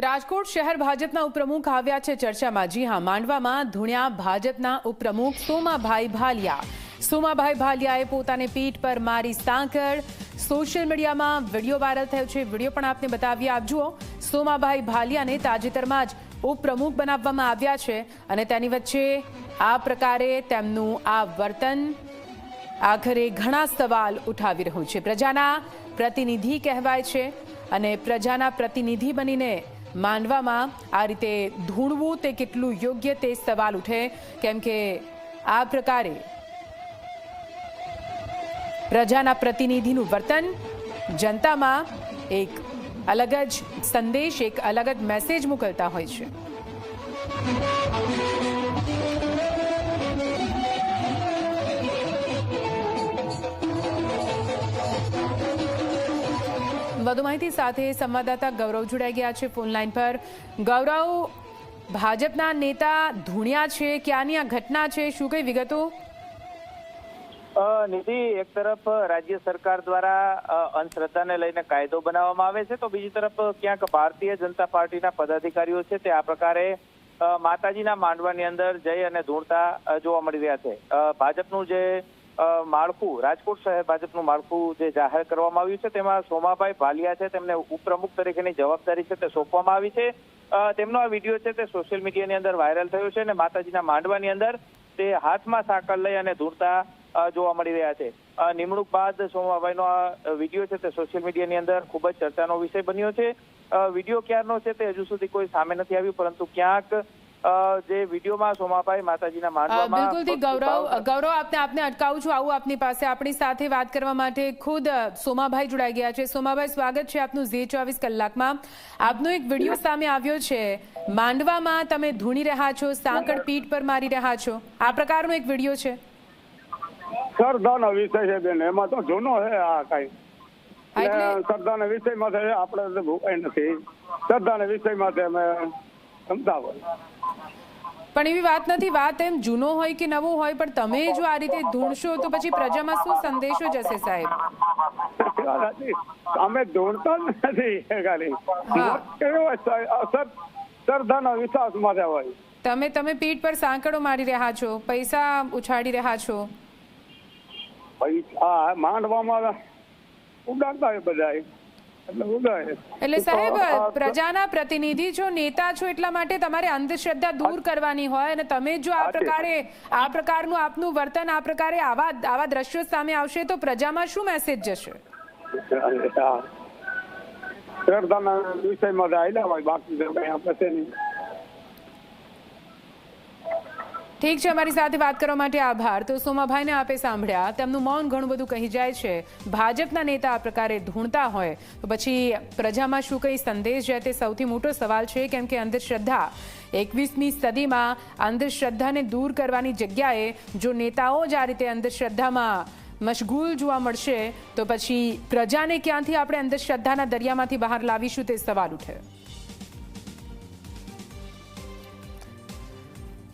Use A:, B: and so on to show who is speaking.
A: રાજકોટ શહેર ભાજપના ઉપપ્રમુખ આવ્યા છે ચર્ચામાં। જી હા, માંડવામાં ધૂણ્યા ભાજપના ઉપપ્રમુખ સોમાભાઈ ભાલિયા। સોમાભાઈ ભાલિયાએ પોતાને પીઠ પર મારી સાંકળ। સોશિયલ મીડિયામાં વિડીયો વાયરલ થયો છે, વિડીયો પણ આપને બતાવીએ, આપ જુઓ। સોમાભાઈ ભાલિયાને તાજેતરમાં જ ઉપપ્રમુખ બનાવવામાં આવ્યા છે અને તેની વચ્ચે આ પ્રકારે તેમનું આ વર્તન આખરે ઘણા સવાલ ઉઠાવી રહ્યું છે। પ્રજાના પ્રતિનિધિ કહેવાય છે અને પ્રજાના પ્રતિનિધિ બનીને માંડવામાં આ રીતે ધૂણવું તે કેટલું યોગ્ય તે સવાલ ઉઠે, કેમ કે આ પ્રકારે પ્રજાના પ્રતિનિધિનું વર્તન જનતામાં એક અલગ જ સંદેશ, એક અલગ જ મેસેજ મોકલતા હોય છે। વધુ માહિતી સાથે સંવાદદાતા ગૌરવ જોડાઈ ગયા છે ફોન લાઈન પર। ગૌરવ, ભાજપના નેતા ધૂણ્યા છે, ક્યાંની આ ઘટના છે, શું કઈ વિગતો?
B: નિધિ, એક તરફ રાજ્ય સરકાર દ્વારા અંધશ્રદ્ધાને લઈને કાયદો બનાવવામાં આવે છે, તો બીજી તરફ ક્યાંક ભારતીય જનતા પાર્ટીના પદાધિકારીઓ છે તે આ પ્રકારે માતાજીના માંડવાની અંદર જઈ અને ધૂણતા જોવા મળી રહ્યા છે। ભાજપનું જે માળખું, રાજકોટ શહેર ભાજપનું માળખું જે જાહેર કરવામાં આવ્યું છે તેમાં સોમાભાઈ ભાલિયા છે, તેમને ઉપપ્રમુખ તરીકેની જવાબદારી છે તે સોંપવામાં આવી છે। તેમનો આ વિડીયો છે તે સોશિયલ મીડિયાની અંદર વાયરલ થયો છે અને માતાજીના માંડવાની અંદર તે હાથમાં સાંકળ લઈ અને ધૂણતા જોવા મળી રહ્યા છે। નિમણૂક બાદ સોમાભાઈનો આ વિડીયો છે તે સોશિયલ મીડિયાની અંદર ખૂબ જ ચર્ચાનો વિષય બન્યો છે। વિડીયો ક્યારનો છે તે હજુ સુધી કોઈ સામે નથી આવ્યું, પરંતુ ક્યાંક જે વિડીયોમાં સોમાભાઈ માતાજીના માંડવામાં
A: બિલકુલથી ગૌરવ આપને અટકાવું છું, આવું આપની પાસે આપણી સાથે વાત કરવા માટે ખુદ સોમાભાઈ જોડાઈ ગયા છે। સોમાભાઈ, સ્વાગત છે આપનું ઝી 24 કલાકમાં। આપનો એક વિડીયો સામે આવ્યો છે, માંડવામાં તમે ધૂણી રહ્યા છો, સાંકળ પીઠ પર મારી રહ્યા છો, આ પ્રકારનો એક વિડીયો છે।
C: શ્રદ્ધાનો વિષય છે બેન, એમાં તો જૂનો છે આ કઈ શ્રદ્ધાના વિષયમાં છે, આપણે ભૂકાઈ નથી શ્રદ્ધાના વિષયમાં અમે સમજાવો,
A: પણ એવી વાત નથી, વાત એમ જૂનો હોય કે નવો હોય, પણ તમે જો આ રીતે ધૂણશો તો પછી પ્રજામાં શું સંદેશો જશે સાહેબ?
C: અમે ધૂણતા જ નથી, ખાલી શ્રદ્ધાનો વિશ્વાસ માટે હોય।
A: તમે પીઠ પર સાંકળો મારી રહ્યા છો, પૈસા ઉછાળી રહ્યા છો,
C: પૈસા માંડવામાં ઉડાડતા હોય બધા,
A: એટલે સાહેબ પ્રજાના પ્રતિનિધિ છો, નેતા છો, એટલા માટે તમારે અંધશ્રદ્ધા દૂર કરવાની હોય અને તમે જો આ પ્રકારનું આપનું વર્તન આ પ્રકારે આવા દ્રશ્યો સામે આવશે તો પ્રજામાં શું મેસેજ જશે?
C: શ્રદ્ધાના વિષયમાં આવેલા હોય, બાકી
A: ઠીક છે, અમારી સાથે વાત કરવા માટે આભાર। તો સોમાભાઈને આપે સાંભળ્યા, તેમનું મૌન ઘણું બધું કહી જાય છે। ભાજપના નેતા આ પ્રકારે ધૂણતા હોય તો પછી પ્રજામાં શું કઈ સંદેશ જાય તે સૌથી મોટો સવાલ છે, કેમ કે અંધશ્રદ્ધા 21મી સદીમાં અંધશ્રદ્ધાને દૂર કરવાની જગ્યાએ જો નેતાઓ જ આ રીતે અંધશ્રદ્ધામાં મશગુલ જોવા મળશે તો પછી પ્રજાને ક્યાંથી આપણે અંધશ્રદ્ધાના દરિયામાંથી બહાર લાવીશું તે સવાલ ઉઠે।